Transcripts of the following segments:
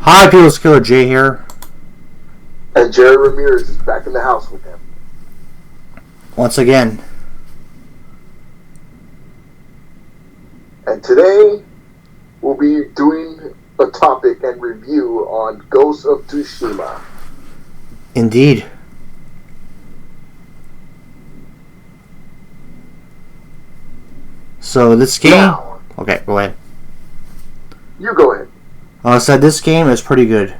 Hi, People's Killer Jay here. And Jerry Ramirez is back in the house with him. Once again. And today, we'll be doing a topic and review on Ghost of Tsushma. Indeed. So this game... Now, okay, go ahead. You go ahead. I said this game is pretty good.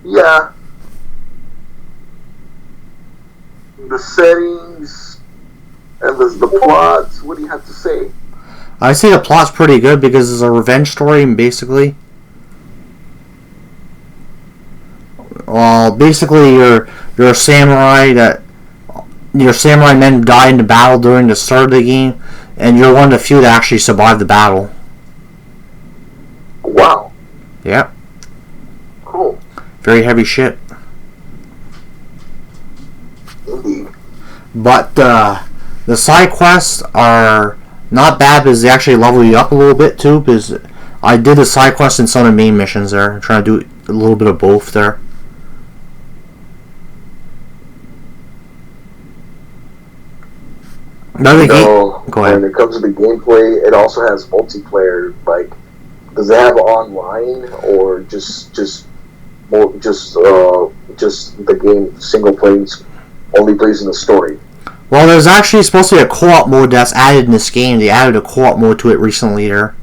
Yeah. The settings and the plots, what do you have to say? I say the plot's pretty good because it's a revenge story, basically. Well, basically you're a samurai that... Your samurai men died in the battle during the start of the game, and you're one of the few that actually survived the battle. Wow. Yep. Cool. Very heavy shit. Indeed. But the side quests are not bad because they actually level you up a little bit too. Because I did the side quests and some of the main missions there. I'm trying to do a little bit of both there. Go ahead. When it comes to the gameplay, it also has multiplayer. Like, does it have online or just the game single plays only plays in the story? Well, there's actually supposed to be a co-op mode that's added in this game. They added a co-op mode to it recently there.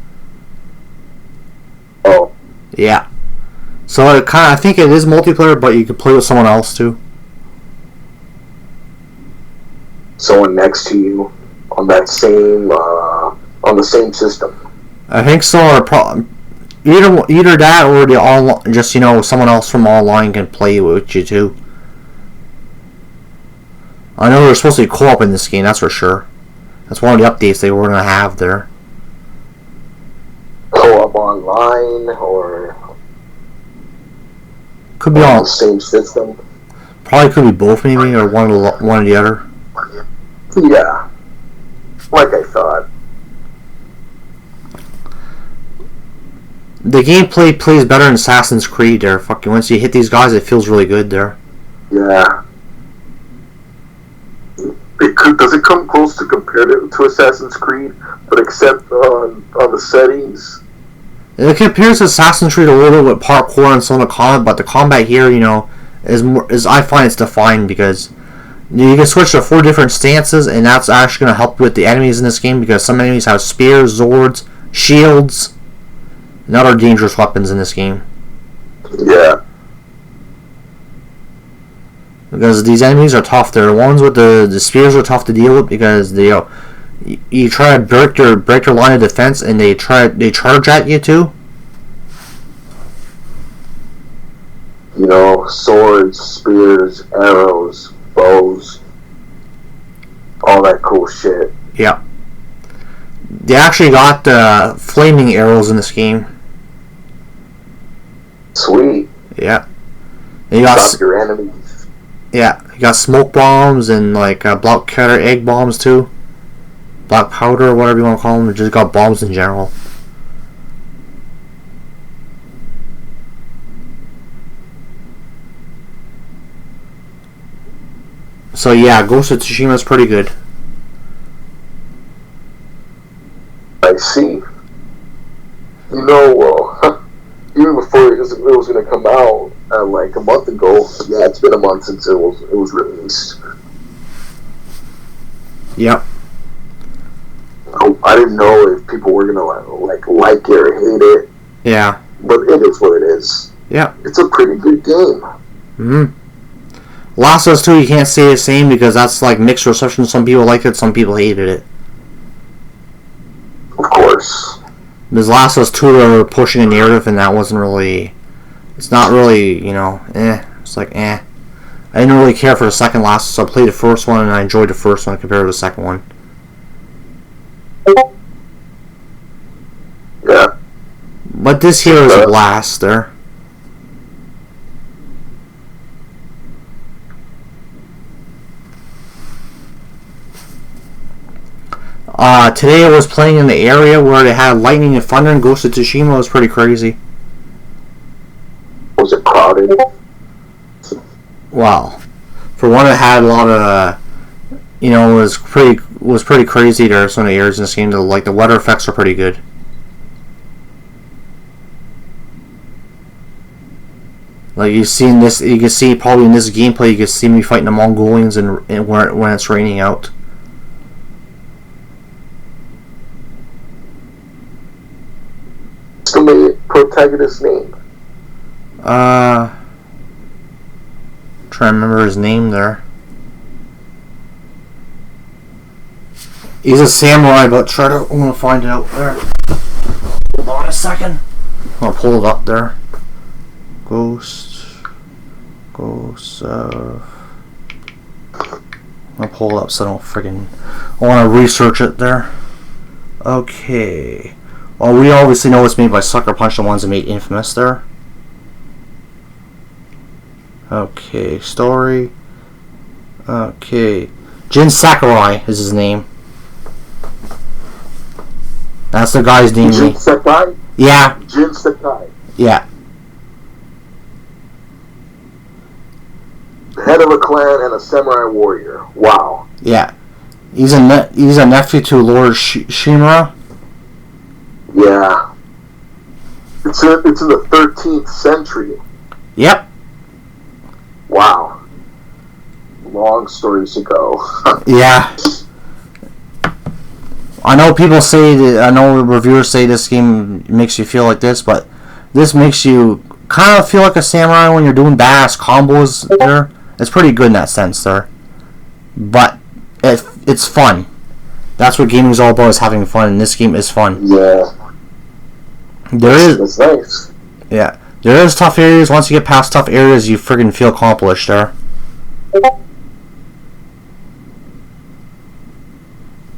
Oh. Yeah. So it I think it is multiplayer, but you can play with someone else too. Someone next to you on that same on the same system. I think so. Or either that or just someone else from online can play with you too. I know there's supposed to be co-op in this game, that's for sure. That's one of the updates they were going to have there. Co-op online or could be on the same system. Probably could be both, maybe, or one or the other. Yeah, like I thought. The gameplay plays better in Assassin's Creed there. Fucking once you hit these guys, it feels really good there. Yeah. Does it come close to comparative to Assassin's Creed, but except on the settings? It compares to Assassin's Creed a little bit with parkour and some of the combat, but the combat here, is I find it's defined because you can switch to 4 different stances, and that's actually going to help with the enemies in this game because some enemies have spears, swords, shields, and other dangerous weapons in this game. Yeah. Because these enemies are tough. They're the ones with the spears are tough to deal with because you try to break their line of defense and they charge at you too. Swords, spears, arrows, bows, all that cool shit. Yeah. They actually got flaming arrows in this game. Sweet. Yeah. You got stop your enemies. Yeah, you got smoke bombs and black cutter egg bombs too. Black powder or whatever you want to call them. You just got bombs in general. So yeah, Ghost of Tsushima is pretty good. I see. Even before it was going to come out, like a month ago. Yeah, it's been a month since it was released. Yep. I didn't know if people were gonna like it or hate it. Yeah. But it is what it is. Yeah. It's a pretty good game. Hmm. Last of Us 2, you can't say the same because that's mixed reception. Some people liked it, some people hated it. Of course. Because Last of Us 2 were pushing a narrative, and that wasn't really. It's not really, It's I didn't really care for the second Last of Us. I played the first one, and I enjoyed the first one compared to the second one. Yeah. But this here is a blast there. Today I was playing in the area where they had lightning and thunder, and Ghost of Tsushima was pretty crazy. crowded. Wow. For one, it had a lot of, was pretty crazy there some of the areas in this game. Like the weather effects are pretty good. Like you can see probably in this gameplay, you can see me fighting the Mongolians and when it's raining out. What's the protagonist's name? Trying to remember his name there. He's a samurai, but I'm gonna find it out there. Hold on a second. I'm gonna pull it up there. Ghost of. I'm gonna pull it up so I don't I want to research it there. Okay. Well, we obviously know it's made by Sucker Punch, the ones that made Infamous there. Okay, story. Okay. Jin Sakurai is his name. That's the guy's name. Jin Sakai? Yeah. Jin Sakai. Yeah. Head of a clan and a samurai warrior. Wow. Yeah. He's a nephew to Lord Shimura. Yeah. It's in the 13th century. Yep. Wow. Long stories ago. Yeah. I know reviewers say this game makes you feel like this, but this makes you kind of feel like a samurai when you're doing badass combos there. It's pretty good in that sense there. But it's fun. That's what gaming is all about, is having fun, and this game is fun. Yeah. It's nice. Yeah. There is tough areas. Once you get past tough areas, you friggin' feel accomplished there.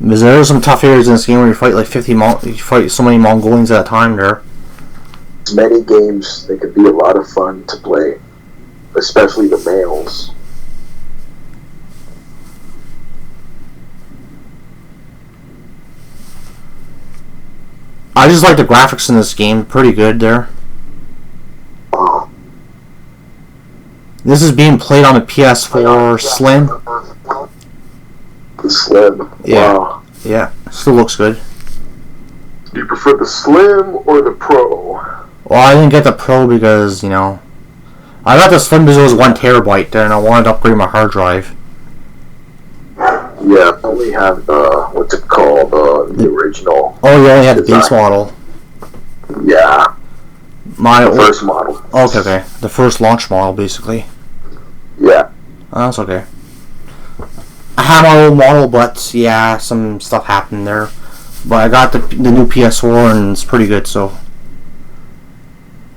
Because there are some tough areas in this game where you fight like you fight so many Mongolians at a time there. Many games, they could be a lot of fun to play. Especially the males. I just like the graphics in this game. Pretty good there. This is being played on the PS4 Slim. The Slim. Yeah. Wow. Yeah. Still looks good. Do you prefer the Slim or the Pro? Well, I didn't get the Pro because, I got the Slim because it was 1 terabyte there, and I wanted to upgrade my hard drive. Yeah, I only have what's it called? The original. Oh, you only had the base model. Yeah. The first model. Okay. The first launch model, basically. Yeah. Oh, that's okay. I have my old model, but yeah, some stuff happened there. But I got the new PS4, and it's pretty good, so.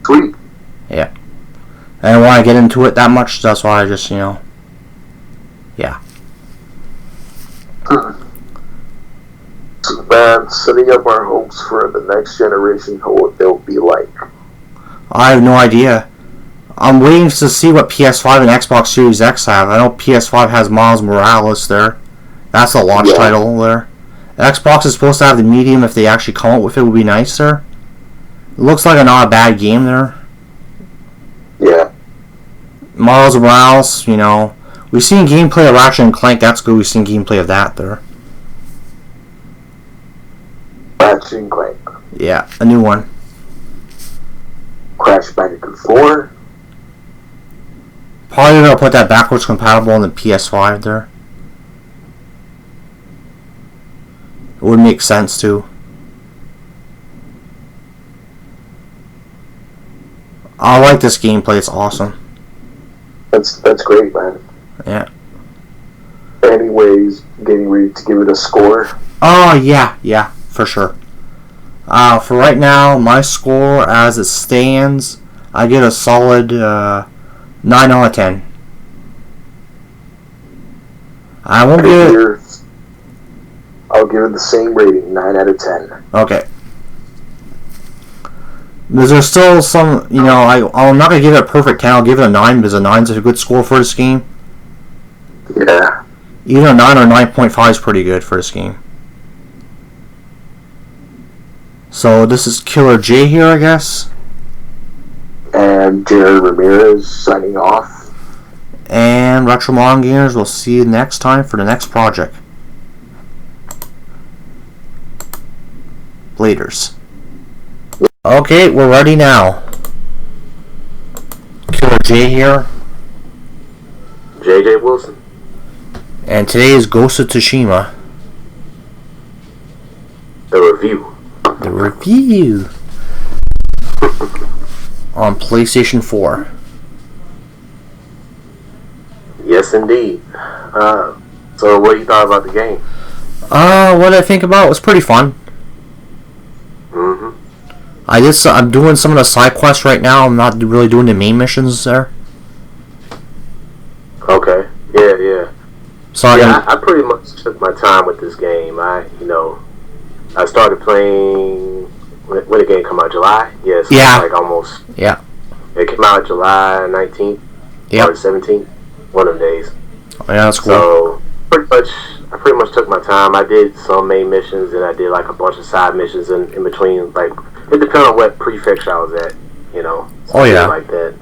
Sweet. Yeah. I don't want to get into it that much, that's why I just, yeah. So, man, setting up our hopes for the next generation, what they'll be like. I have no idea. I'm waiting to see what PS5 and Xbox Series X have. I know PS5 has Miles Morales there. That's the launch title there. Xbox is supposed to have the medium. If they actually come out with it, would be nice there. It looks like not a bad game there. Yeah. Miles Morales, we've seen gameplay of Ratchet and Clank. That's good. We've seen gameplay of that there. Ratchet and Clank. Yeah, a new one. Crash Bandicoot 4. Probably gonna put that backwards compatible on the PS5 there. It would make sense too. I like this gameplay. It's awesome. That's great, man. Yeah. Anyways, getting ready to give it a score. Oh yeah, for sure. For right now, my score as it stands, I get a solid 9 out of 10. I won't give it. I'll give it the same rating, 9 out of 10. Okay. Because there's still some, I'm not going to give it a perfect 10, I'll give it a 9 because a 9 is a good score for this game. Yeah. Either a 9 or 9.5 is pretty good for this game. So this is Killer J here, I guess. And Jared Ramirez signing off. And Retro Mon Gamers, we'll see you next time for the next project. Laters. Okay, we're ready now. Killer J here. JJ Wilson. And today is Ghost of Tsushima. The review. The review. On PlayStation 4. Yes, indeed. So what do you thought about the game? What I think about it was pretty fun. Mm-hmm. I'm doing some of the side quests right now. I'm not really doing the main missions there. Okay. Yeah. So I pretty much took my time with this game. I started playing when the game come out, July. Yes. Yeah. Like almost. Yeah. It came out July 19th. Yeah. Or 17th. One of them days. Oh, yeah, that's cool. So I pretty much took my time. I did some main missions and I did like a bunch of side missions in between. Like it depends on what prefecture I was at. Oh yeah. Like that.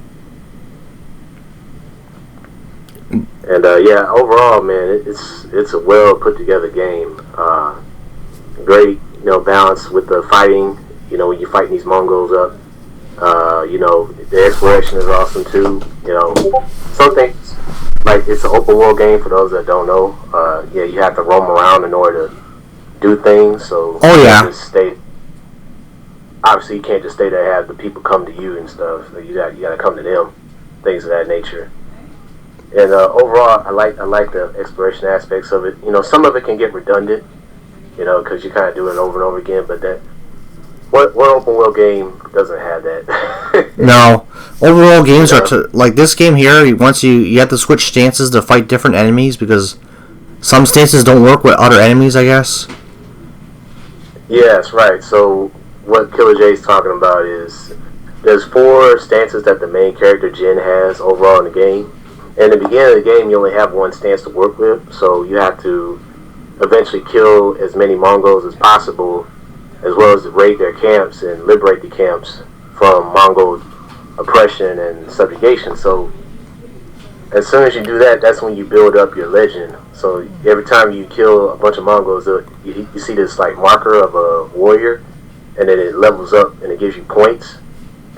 And overall, man, it's a well put together game. Great, balance with the fighting. When you're fighting these Mongols up. The exploration is awesome too. Some things like it's an open world game for those that don't know. You have to roam around in order to do things. So oh yeah. Obviously, you can't just stay there and have the people come to you and stuff. So you got to come to them, things of that nature. And overall, I like the exploration aspects of it. Some of it can get redundant, because you kind of do it over and over again. But what open world game doesn't have that? No, overall games are like this game here. Once you have to switch stances to fight different enemies because some stances don't work with other enemies, I guess. Yes, right. So what Killer J's talking about is there's 4 stances that the main character Jin has overall in the game. In the beginning of the game, you only have one stance to work with, so you have to eventually kill as many Mongols as possible, as well as raid their camps and liberate the camps from Mongol oppression and subjugation. So as soon as you do that, that's when you build up your legend. So every time you kill a bunch of Mongols, you see this like marker of a warrior, and then it levels up and it gives you points,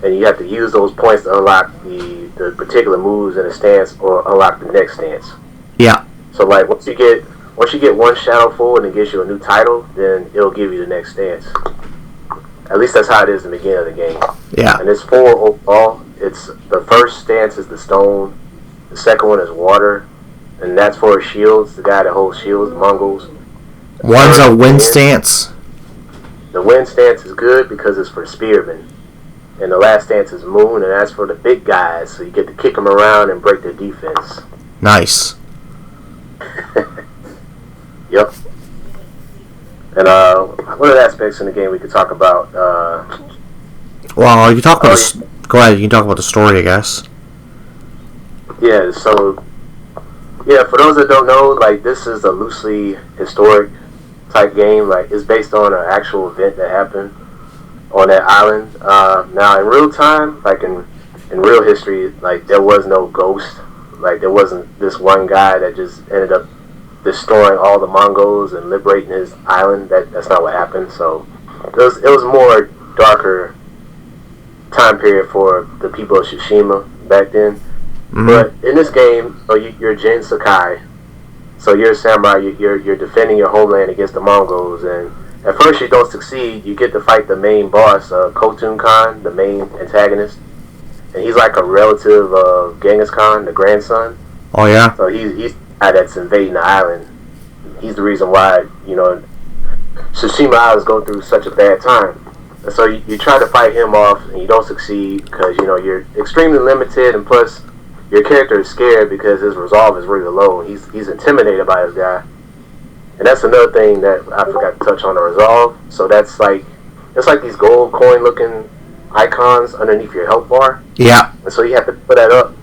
and you have to use those points to unlock the particular moves in a stance or unlock the next stance. Yeah. So like once you get one shadow full and it gives you a new title, then it'll give you the next stance. At least that's how it is in the beginning of the game. Yeah. And it's 4 overall. It's the first stance is the stone, the second one is water, and that's for shields, the guy that holds shields, the Mongols. One's a wind stance. The wind stance is good because it's for spearmen. And the last stance is moon, and that's for the big guys, so you get to kick them around and break their defense. Nice. Yep. And what other aspects in the game we could talk about? Well, you can talk about go ahead. You can talk about the story, I guess. Yeah. So, for those that don't know, like this is a loosely historic type game. Like it's based on an actual event that happened on that island. Now, in real time, like in real history, like there was no ghost. Like there wasn't this one guy that just ended up destroying all the Mongols and liberating his island. That's not what happened. So it was more darker time period for the people of Tsushima back then. Mm-hmm. But in this game, so you're Jin Sakai. So you're a samurai. You're defending your homeland against the Mongols, and at first you don't succeed. You get to fight the main boss, Khotun Khan, the main antagonist, and he's like a relative of Genghis Khan, the grandson. Oh yeah. So he's the guy that's invading the island. He's the reason why Tsushima Islands go through such a bad time. And so you try to fight him off, and you don't succeed because you're extremely limited, and plus your character is scared because his resolve is really low. He's intimidated by this guy. And that's another thing that I forgot to touch on, the resolve. So it's like these gold coin looking icons underneath your health bar. Yeah. And so you have to put that up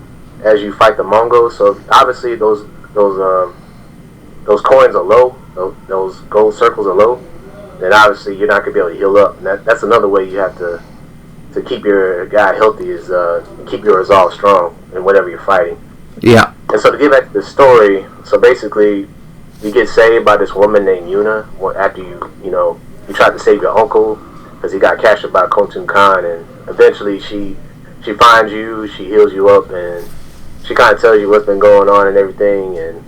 as you fight the Mongols. So obviously those coins are low. Those gold circles are low. Then obviously you're not gonna be able to heal up. And that's another way you have to to keep your guy healthy is keep your resolve strong in whatever you're fighting. Yeah. And so to get back to the story, so basically you get saved by this woman named Yuna after you tried to save your uncle because he got captured by Khotun Khan, and eventually she finds you, she heals you up, and she kind of tells you what's been going on and everything, and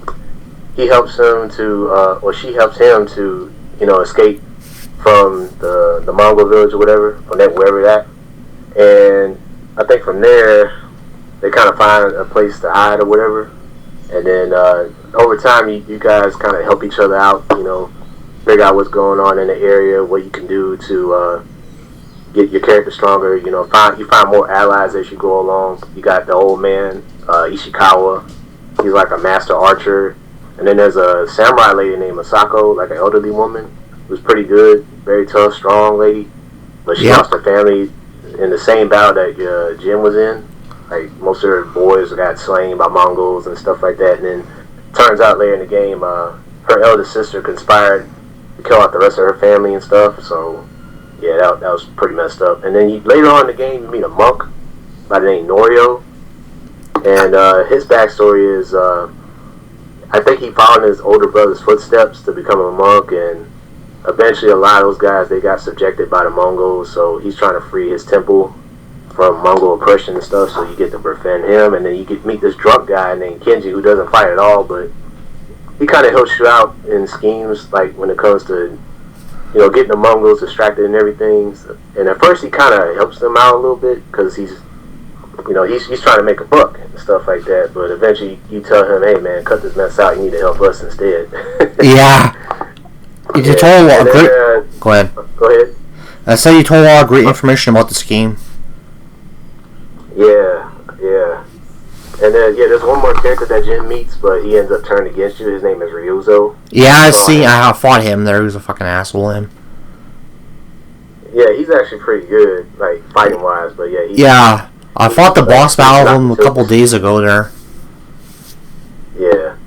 he helps him to, or she helps him to, escape from the Mongol village or whatever, from that wherever that, and I think from there they kind of find a place to hide or whatever, and then over time you guys kind of help each other out, figure out what's going on in the area, what you can do to get your character stronger. You find more allies as you go along. You got the old man, Ishikawa. He's like a master archer. And then there's a samurai lady named Masako, like an elderly woman, who's pretty good, very tough, strong lady. But she lost her family in the same battle that Jin was in. Like, most of her boys got slain by Mongols and stuff like that. And then turns out later in the game, her eldest sister conspired to kill out the rest of her family and stuff. So yeah, that was pretty messed up. And then later on in the game, you meet a monk by the name Norio, and his backstory is I think he followed in his older brother's footsteps to become a monk, and eventually a lot of those guys, they got subjected by the Mongols, so he's trying to free his temple from Mongol oppression and stuff, so you get to befriend him, and then you get to meet this drunk guy named Kenji who doesn't fight at all, but he kind of helps you out in schemes, like when it comes to getting the Mongols distracted and everything. And at first he kind of helps them out a little bit because he's trying to make a buck and stuff like that. But eventually you tell him, hey man, cut this mess out. You need to help us instead. Yeah. You told a lot of great... Go ahead. Go ahead. I said you told a lot of great information about this game. Yeah. And then, there's one more character that Jin meets, but he ends up turning against you. His name is Ryuzo. Yeah, I fought him there. He was a fucking asshole, him. Yeah, he's actually pretty good, like, fighting-wise, but yeah. Yeah, I fought the boss battle of him a couple days ago there. Yeah.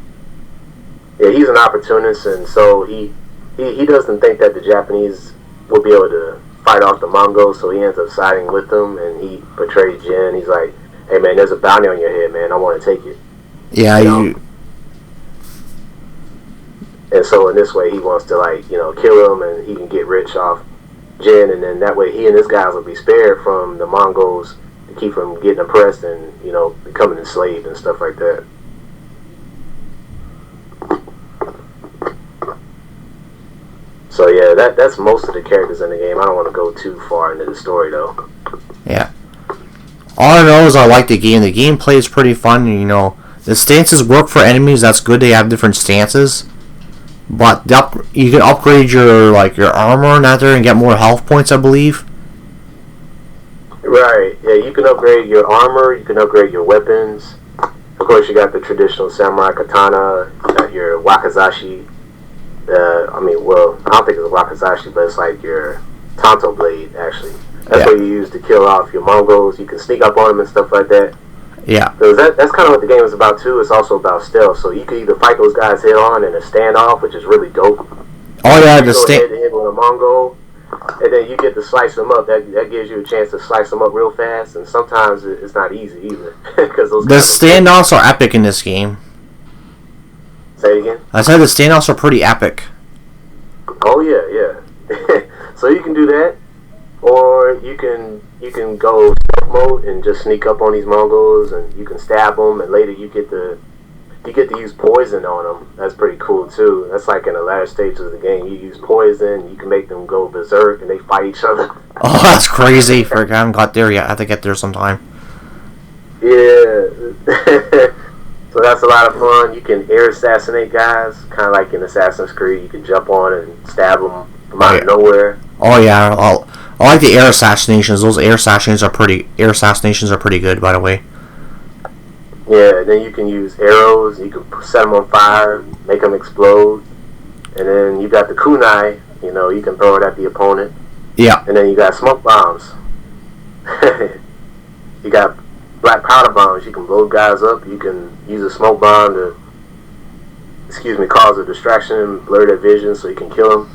Yeah, he's an opportunist, and so he doesn't think that the Japanese will be able to fight off the Mongols, so he ends up siding with them, and he betrays Jin. He's like, hey man, there's a bounty on your head, man. I want to take it. Yeah, And so in this way, he wants to kill him, and he can get rich off Jin, and then that way he and his guys will be spared from the Mongols to keep from getting oppressed and becoming enslaved and stuff like that. So yeah, that's most of the characters in the game. I don't want to go too far into the story though. Yeah. All I know is I like the game. The gameplay is pretty fun. And, the stances work for enemies. That's good. They have different stances, but you can upgrade your armor and that there and get more health points, I believe. Right. Yeah, you can upgrade your armor. You can upgrade your weapons. Of course, you got the traditional samurai katana. You got your wakizashi. I don't think it's a wakizashi, but it's like your tanto blade, actually. That's what you use to kill off your Mongols. You can sneak up on them and stuff like that. Yeah. Because that's kind of what the game is about, too. It's also about stealth. So you can either fight those guys head on in a standoff, which is really dope. Oh, yeah, the head to head with a Mongol, and then you get to slice them up. That gives you a chance to slice them up real fast, and sometimes it's not easy either. The standoffs are epic in this game. Say it again? I said the standoffs are pretty epic. Oh, yeah. So you can do that. Or you can go stealth mode and just sneak up on these Mongols, and you can stab them, and later you get to use poison on them. That's pretty cool too. That's like in the latter stages of the game. You use poison, you can make them go berserk, and they fight each other. Oh, that's crazy! I haven't got there yet. I have to get there sometime. Yeah. So that's a lot of fun. You can air assassinate guys, kind of like in Assassin's Creed. You can jump on and stab them from out of nowhere. Oh yeah, I like the air assassinations. Those air assassinations are pretty good, by the way. Yeah, and then you can use arrows. You can set them on fire, make them explode, and then you got the kunai. You can throw it at the opponent. Yeah. And then you got smoke bombs. You got black powder bombs. You can blow guys up. You can use a smoke bomb to, cause a distraction, blur their vision, so you can kill them.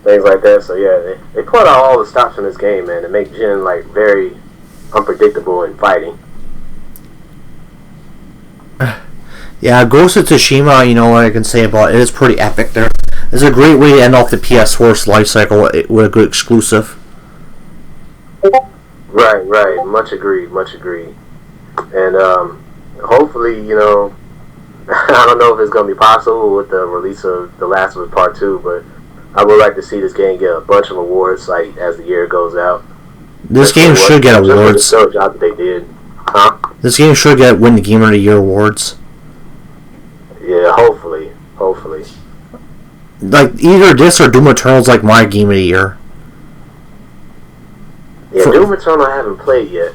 things like that. So yeah, they pulled out all the stops in this game, man, to make Jin like very unpredictable in fighting. Yeah, Ghost of Tsushima, you know what I can say about it, is pretty epic there. It's a great way to end off the PS4's life cycle with a good exclusive. Right. Much agreed. And hopefully, you know, I don't know if it's going to be possible with the release of The Last of Us Part 2, but I would like to see this game get a bunch of awards like as the year goes out. This game should get awards. The job that they did. Huh? This game should win the Game of the Year awards. Yeah, hopefully. Like, either this or Doom Eternal's like my Game of the Year. Yeah, Doom Eternal I haven't played yet.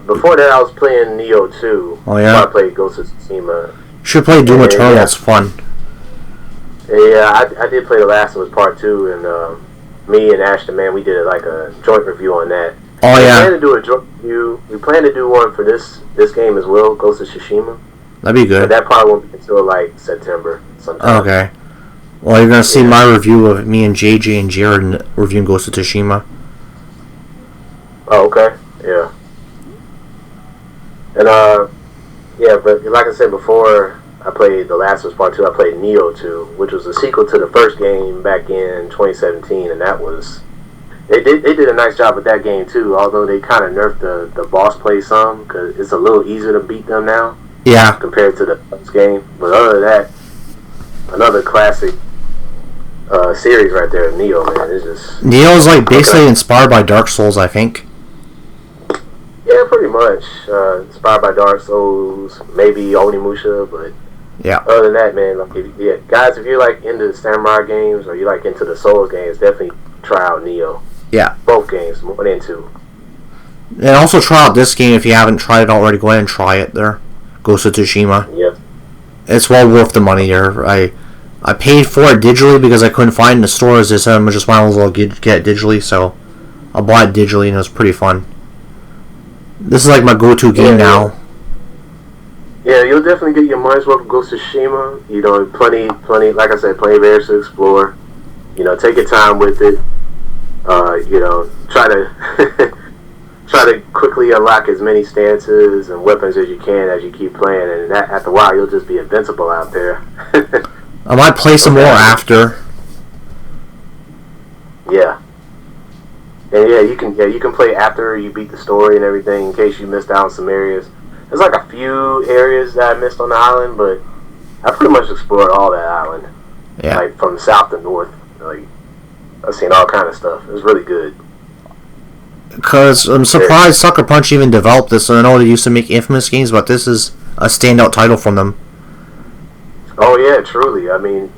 Before that I was playing Neo 2. Oh yeah? I played Ghost of Tsushima. You should play Doom Eternal, it's fun. Yeah, I did play The Last of Us Part 2, and me and Ashton, man, we did like a joint review on that. Oh yeah. We plan to do a joint review. We plan to do one for this game as well, Ghost of Tsushima. That'd be good. But that probably won't be until like September sometime. Okay. Well, you're gonna see my review of me and JJ and Jared reviewing Ghost of Tsushima. Oh, okay. Yeah. And yeah, but like I said before, I played The Last of Us Part 2. I played Neo 2, which was a sequel to the first game back in 2017, and that was they did a nice job with that game too. Although they kind of nerfed the boss play some because it's a little easier to beat them now. Yeah. Compared to the first game, but other than that, another classic series right there, Neo, man. It's just Neo's like basically inspired by Dark Souls, I think. Yeah, pretty much. Inspired by Dark Souls, maybe Onimusha, but yeah. Other than that, man, like, guys, if you're like into the samurai games or you're like into the Souls games, definitely try out Neo. Yeah. Both games, 1 and 2. And also try out this game if you haven't tried it already. Go ahead and try it there. Ghost of Tsushima. Yep. It's well worth the money there. I paid for it digitally because I couldn't find it in the stores. They said I just might as well get it digitally, so I bought it digitally and it was pretty fun. This is like my go-to game now. Yeah, you'll definitely get your money's worth of Ghost of Tsushima. You know, plenty, like I said, plenty of areas to explore. You know, take your time with it. You know, try to try to quickly unlock as many stances and weapons as you can as you keep playing, and after a while you'll just be invincible out there. I might play some more after. Yeah. And you can play after you beat the story and everything in case you missed out on some areas. There's like a few areas that I missed on the island, but I pretty much explored all that island. Yeah. Like from south to north. Like I've seen all kind of stuff. It was really good. Because I'm surprised Sucker Punch even developed this. I know they used to make Infamous games, but this is a standout title from them. Oh yeah, truly. I mean,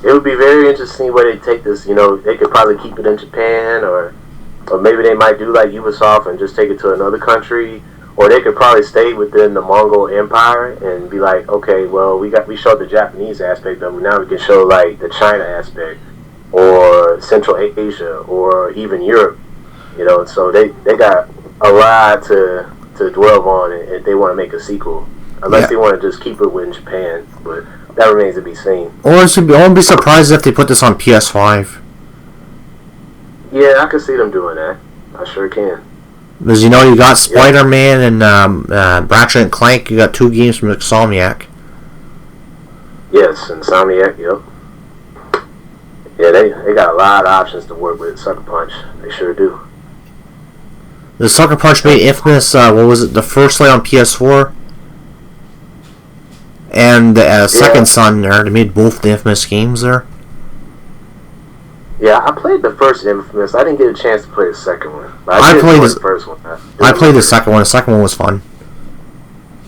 it would be very interesting where they take this. You know, they could probably keep it in Japan, or maybe they might do like Ubisoft and just take it to another country, or they could probably stay within the Mongol Empire and be like, okay, well, we showed the Japanese aspect of it, now we can show like the China aspect, or Central Asia, or even Europe. You know, so they got a lot to dwell on if they want to make a sequel, unless they want to just keep it within Japan, but that remains to be seen. Or I won't be surprised if they put this on PS5. Yeah, I can see them doing that. I sure can. Because, you know, you got Spider-Man and Ratchet and Clank. You got 2 games from Insomniac. Yes, Insomniac, yep. Yeah, they got a lot of options to work with. Sucker Punch, they sure do. The Sucker Punch made Infamous, what was it, the first Light on PS4? And the Second Son there. They made both the Infamous games there. Yeah, I played the first Infamous. I didn't get a chance to play the second one. But I played the first one. I played the second one. The second one was fun.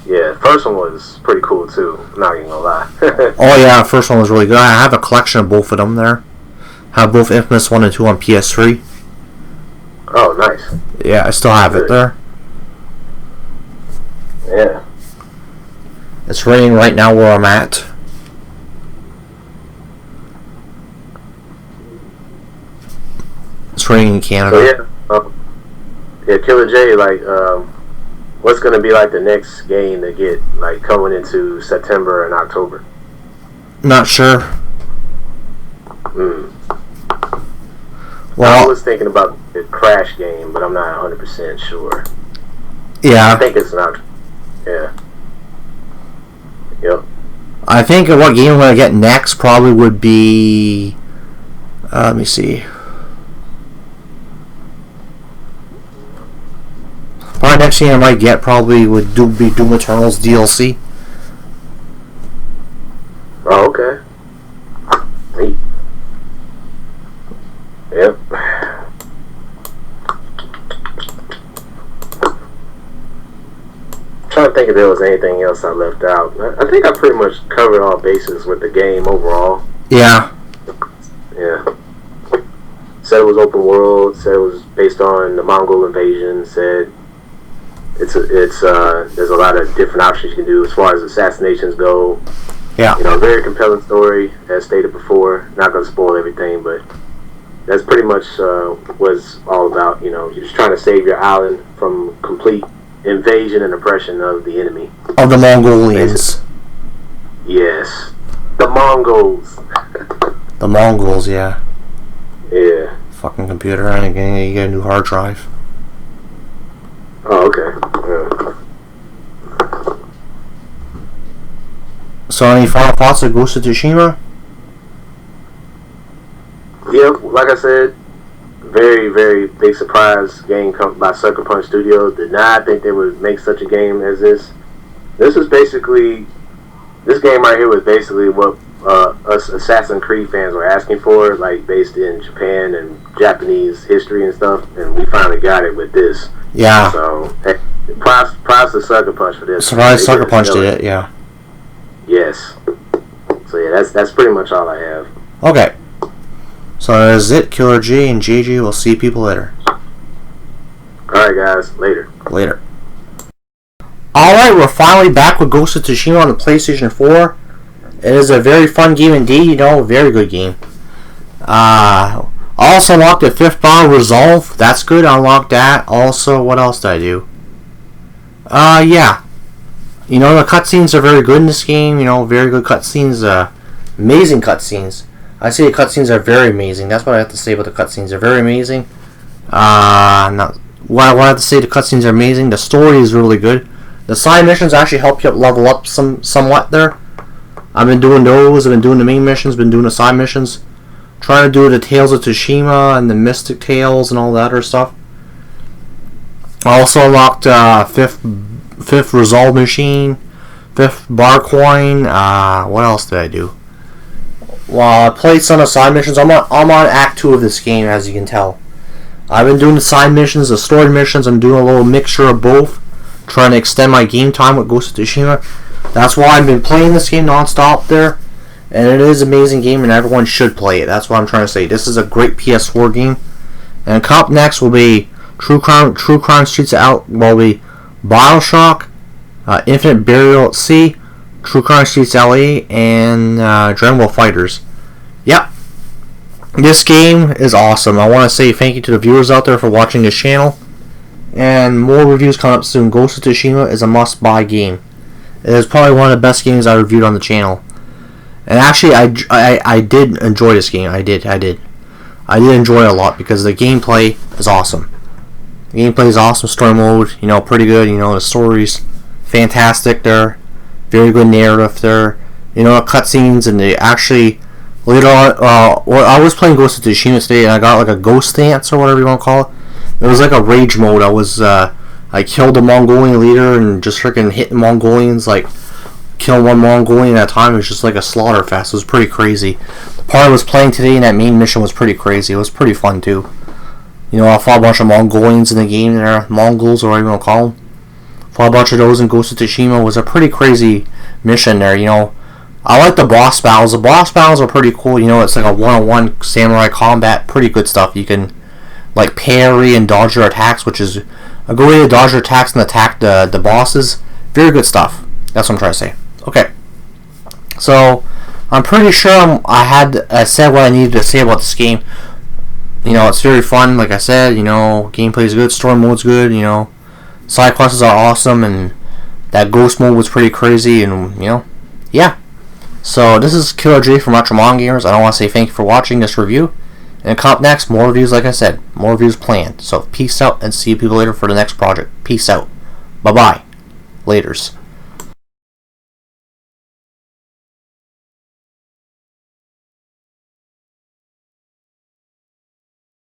Yeah, the first one was pretty cool too. I'm not even gonna lie. Oh yeah, the first one was really good. I have a collection of both of them there. I have both Infamous 1 and 2 on PS3. Oh, nice. Yeah, I still have it there. Yeah. It's raining right now where I'm at. It's raining in Canada. So yeah, Killer J, like, what's gonna be like the next game to get like coming into September and October? Not sure. I was thinking about the Crash game, but I'm not 100% sure. Yeah. I think it's not. Yeah. Yep. I think what game I'm going to get next probably would be... let me see. Probably next game I might get probably would be Doom Eternal's DLC. Oh, okay. Neat. Yep. I'm trying to think if there was anything else I left out. I think I pretty much covered all bases with the game overall. Yeah. Yeah. Said it was open world. Said it was based on the Mongol invasion. Said it's there's a lot of different options you can do as far as assassinations go. Yeah. You know, very compelling story, as stated before. Not going to spoil everything, but that's pretty much what it's all about. You know, you're just trying to save your island from complete invasion and oppression of the enemy. Of the Mongolians. Yes. The Mongols. The Mongols, yeah. Yeah. Fucking computer, and again, you get a new hard drive. Oh, okay. Yeah. So, any final thoughts of Ghost of Tsushima? Yeah, like I said, very, very big surprise game by Sucker Punch Studios. Did not think they would make such a game as this. This game right here was basically what us Assassin's Creed fans were asking for, like based in Japan and Japanese history and stuff, and we finally got it with this. Yeah. So, hey, props to Sucker Punch for this. Surprise Sucker Punch did it, yeah. Yes. So yeah, that's pretty much all I have. Okay. So that is it, Killer G and GG. We'll see people later. Alright guys, later. Later. Alright, we're finally back with Ghost of Tsushima on the PlayStation 4. It is a very fun game indeed, you know, very good game. Also unlocked the 5th bar Resolve. That's good, I unlocked that. Also, what else did I do? Yeah. You know, the cutscenes are very good in this game, you know, very good cutscenes, amazing cutscenes. I say the cutscenes are very amazing. That's what I have to say about the cutscenes. They're very amazing. What I have to say, the cutscenes are amazing. The story is really good. The side missions actually help you level up somewhat there. I've been doing those. I've been doing the main missions. Been doing the side missions. Trying to do the Tales of Tsushima and the Mystic Tales and all that other stuff. I also unlocked 5th Resolve Machine, 5th Bar Coin. What else did I do? Well, I played some of the side missions. I'm on Act 2 of this game, as you can tell. I've been doing the side missions, the story missions. I'm doing a little mixture of both, trying to extend my game time with Ghost of Tsushima. That's why I've been playing this game non-stop there, and it is an amazing game, and everyone should play it. That's what I'm trying to say. This is a great PS4 game. And coming up next will be True Crime Streets Out. Will be BioShock, Infinite Burial at Sea, True Crime Streets LA, and Dreadful Fighters. Yep. This game is awesome. I want to say thank you to the viewers out there for watching this channel. And more reviews coming up soon. Ghost of Tsushima is a must-buy game. It is probably one of the best games I reviewed on the channel. And actually, I did enjoy this game. I did enjoy it a lot because the gameplay is awesome. The gameplay is awesome. Story mode, you know, pretty good. You know, the story's fantastic there. Very good narrative there. You know, cutscenes, and they actually later on. Well, I was playing Ghost of Tsushima today, and I got like a ghost dance or whatever you want to call it. It was like a rage mode. I killed the Mongolian leader and just freaking hit the Mongolians, like kill one Mongolian at a time. It was just like a slaughter fest. It was pretty crazy. The part I was playing today in that main mission was pretty crazy. It was pretty fun too. You know, I fought a bunch of Mongolians in the game there, Mongols or whatever you want to call them. Fought a bunch of those in Ghost of Tsushima. It was a pretty crazy mission there, you know. I like the boss battles. The boss battles are pretty cool. You know, it's like a one-on-one samurai combat. Pretty good stuff. You can like parry and dodge their attacks, which is a good way to dodge their attacks and attack the bosses. Very good stuff. That's what I'm trying to say. Okay. So, I'm pretty sure I said what I needed to say about this game. You know, it's very fun, like I said. You know, gameplay is good, story mode's good. You know, side quests are awesome, and that ghost mode was pretty crazy. And you know, yeah. So this is Killer J from Retro Gamers. I don't want to say thank you for watching this review, And coming up next, more reviews, like I said. More reviews planned. So peace out, and see you people later for the next project. Peace out. Bye-bye. Laters.